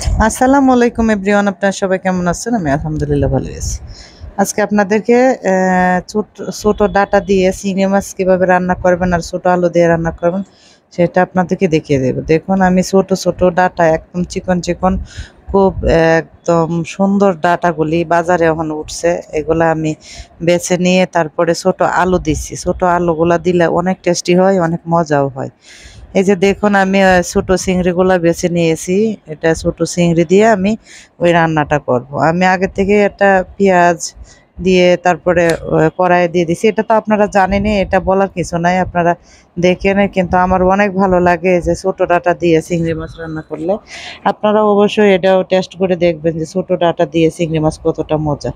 আসসালামু আলাইকুম এভরিওয়ান, আপনারা সবাই কেমন আছেন? আমি আলহামদুলিল্লাহ ভালো আছি। আজকে আপনাদেরকে ছোট ছোট ডাটা দিয়ে চিংড়ি মাছ কীভাবে রান্না করবেন আর ছোট আলু দিয়ে রান্না করবেন সেটা আপনাদেরকে দেখিয়ে দেব। দেখুন আমি ছোট ছোট ডাটা একদম চিকন চিকন, খুব একদম সুন্দর ডাটাগুলি বাজারে এখন উঠছে, এগুলা আমি বেছে নিয়ে তারপরে ছোট আলু দিচ্ছি। ছোট আলুগুলা দিলে অনেক টেস্টি হয়, অনেক মজাও হয়। এই যে দেখুন আমি ছোট চিংড়িগুলা বেছে নিয়েছি। এটা ছোট চিংড়ি দিয়ে আমি ওই রান্নাটা করব। আমি আগে থেকে একটা পেঁয়াজ দিয়ে তারপরে কড়াইয়ে দিয়ে দিছি। এটা তো আপনারা জানেনই, এটা বলার কিছু নাই, আপনারা দেখেন। কিন্তু আমার অনেক ভালো লাগে যে ছোট ডাঁটা দিয়ে চিংড়ি মাছ রান্না করলে। আপনারা অবশ্যই এটাও টেস্ট করে দেখবেন যে ছোট ডাঁটা দিয়ে চিংড়ি মাছ কতটা মজা।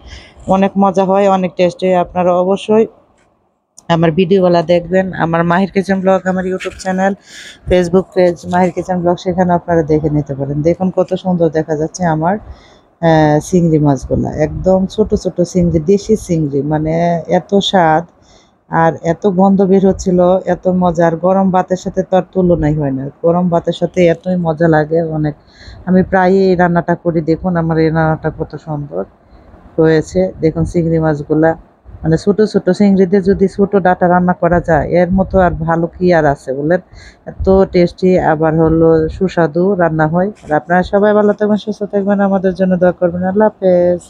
অনেক মজা হয়, অনেক টেস্টি হয়। আপনারা অবশ্যই আমার ভিডিওগুলা দেখবেন। আমার মাহির কিচেন ব্লগ আমার ইউটিউব চ্যানেল, ফেসবুক পেজ মাহির কিচেন ব্লগ, সেখানে আপনারা দেখে নিতে পারেন। দেখুন কত সুন্দর দেখা যাচ্ছে আমার চিংড়ি মাছগুলা। একদম ছোট ছোট চিংড়ি, দেশি চিংড়ি, মানে এত স্বাদ আর এত গন্ধ বের হচ্ছিল, এত মজা। আর গরম ভাতের সাথে তো আর তুলনাই হয় না। গরম ভাতের সাথে এতই মজা লাগে অনেক। আমি প্রায়ই এই রান্নাটা করি। দেখুন আমার এই রান্নাটা কত সুন্দর হয়েছে। দেখুন চিংড়ি মাছগুলা, মানে ছোট ছোট চিংড়ি দিয়ে যদি ছোট ডাঁটা রান্না করা যায়, এর মতো আর ভালো কি আর আছে বলেন? এত টেস্টি, আবার হলো সুস্বাদু রান্না হয়। আর আপনারা সবাই ভালো থাকবেন, সুস্থ থাকবেন, আমাদের জন্য দোয়া করবেন। আল্লাহ হাফেজ।